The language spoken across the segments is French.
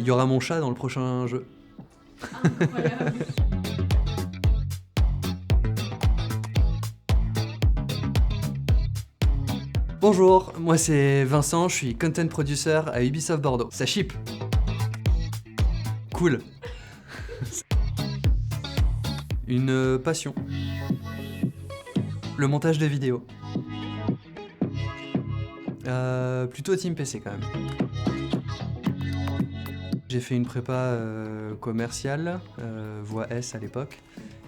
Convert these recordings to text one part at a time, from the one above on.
y aura mon chat dans le prochain jeu. Incroyable. Bonjour, moi c'est Vincent, je suis content producer à Ubisoft Bordeaux. Ça ship. Cool. Une passion. Le montage de vidéos. Plutôt team PC quand même. J'ai fait une prépa commerciale, voie S à l'époque,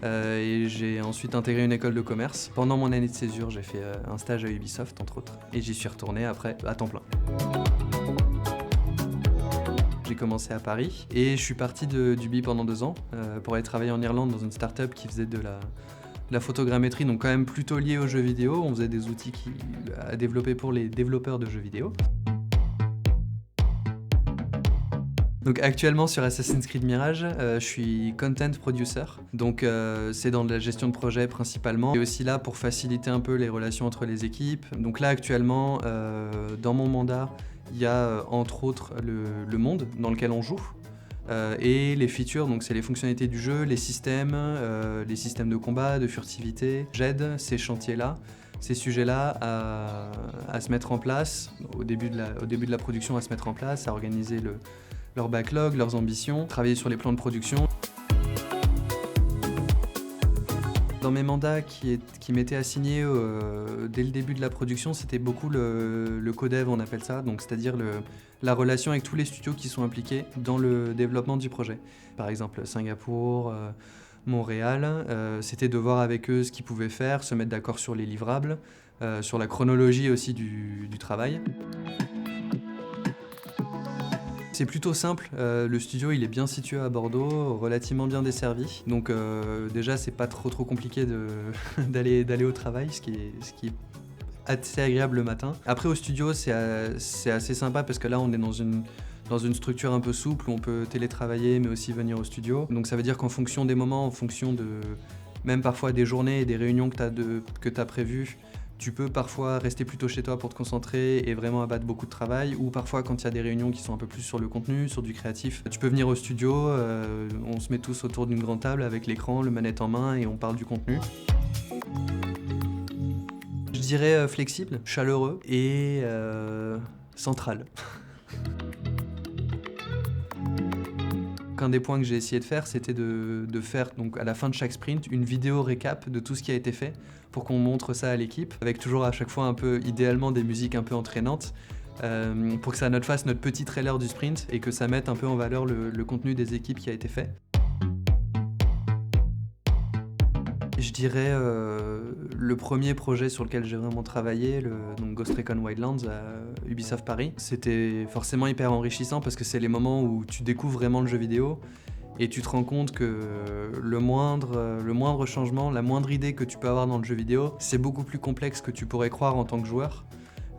et j'ai ensuite intégré une école de commerce. Pendant mon année de césure, j'ai fait un stage à Ubisoft, entre autres, et j'y suis retourné après à temps plein. J'ai commencé à Paris, et je suis parti d'Ubi pendant 2 ans pour aller travailler en Irlande dans une start-up qui faisait de la photogrammétrie, donc quand même plutôt lié aux jeux vidéo. On faisait des outils à développer pour les développeurs de jeux vidéo. Donc actuellement sur Assassin's Creed Mirage, je suis content producer, donc c'est dans de la gestion de projet principalement, et aussi là pour faciliter un peu les relations entre les équipes. Donc là actuellement, dans mon mandat, il y a entre autres le monde dans lequel on joue, et les features, donc c'est les fonctionnalités du jeu, les systèmes de combat, de furtivité. J'aide ces chantiers-là, ces sujets-là à se mettre en place, au début de la production à se mettre en place, à organiser leur backlog, leurs ambitions, travailler sur les plans de production. Dans mes mandats qui m'étaient assignés dès le début de la production, c'était beaucoup le codev, on appelle ça, donc c'est-à-dire la relation avec tous les studios qui sont impliqués dans le développement du projet. Par exemple Singapour, Montréal, c'était de voir avec eux ce qu'ils pouvaient faire, se mettre d'accord sur les livrables, sur la chronologie aussi du travail. C'est plutôt simple, le studio il est bien situé à Bordeaux, relativement bien desservi, donc déjà c'est pas trop compliqué d'aller au travail, ce qui est assez agréable le matin. Après au studio c'est assez sympa parce que là on est dans une structure un peu souple où on peut télétravailler mais aussi venir au studio, donc ça veut dire qu'en fonction des moments, en fonction de même parfois des journées et des réunions que t'as prévues, tu peux parfois rester plutôt chez toi pour te concentrer et vraiment abattre beaucoup de travail, ou parfois quand il y a des réunions qui sont un peu plus sur le contenu, sur du créatif, tu peux venir au studio, on se met tous autour d'une grande table avec l'écran, le manette en main et on parle du contenu. Je dirais flexible, chaleureux et central. Un des points que j'ai essayé de faire, c'était de faire donc à la fin de chaque sprint une vidéo récap de tout ce qui a été fait pour qu'on montre ça à l'équipe, avec toujours à chaque fois un peu, idéalement des musiques un peu entraînantes, pour que ça fasse notre petit trailer du sprint et que ça mette un peu en valeur le contenu des équipes qui a été fait. Je dirais le premier projet sur lequel j'ai vraiment travaillé, donc Ghost Recon Wildlands à Ubisoft Paris. C'était forcément hyper enrichissant parce que c'est les moments où tu découvres vraiment le jeu vidéo et tu te rends compte que le moindre changement, la moindre idée que tu peux avoir dans le jeu vidéo, c'est beaucoup plus complexe que tu pourrais croire en tant que joueur.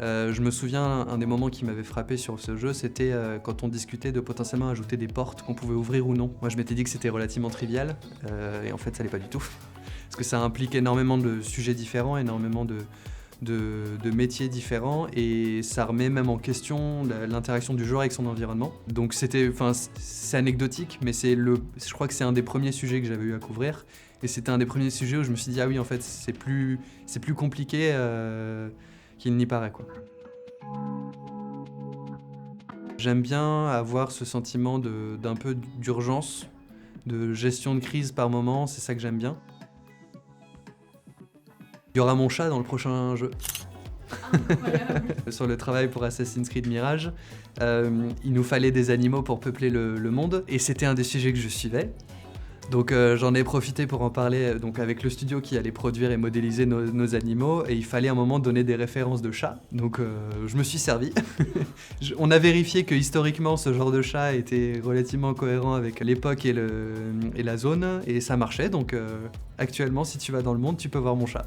Je me souviens, un des moments qui m'avait frappé sur ce jeu, c'était quand on discutait de potentiellement ajouter des portes qu'on pouvait ouvrir ou non. Moi je m'étais dit que c'était relativement trivial, et en fait ça l'est pas du tout. Parce que ça implique énormément de sujets différents, énormément de métiers différents, et ça remet même en question l'interaction du joueur avec son environnement. Donc c'est anecdotique, mais je crois que c'est un des premiers sujets que j'avais eu à couvrir, et c'était un des premiers sujets où je me suis dit ah oui en fait c'est plus compliqué qu'il n'y paraît quoi. J'aime bien avoir ce sentiment d'un peu d'urgence, de gestion de crise par moment, c'est ça que j'aime bien. Il y aura mon chat dans le prochain jeu. Incroyable. Sur le travail pour Assassin's Creed Mirage, il nous fallait des animaux pour peupler le monde, et c'était un des sujets que je suivais. Donc j'en ai profité pour en parler donc, avec le studio qui allait produire et modéliser nos animaux, et il fallait à un moment donner des références de chats, donc je me suis servi. On a vérifié que historiquement ce genre de chat était relativement cohérent avec l'époque et la zone, et ça marchait, donc actuellement si tu vas dans le monde tu peux voir mon chat.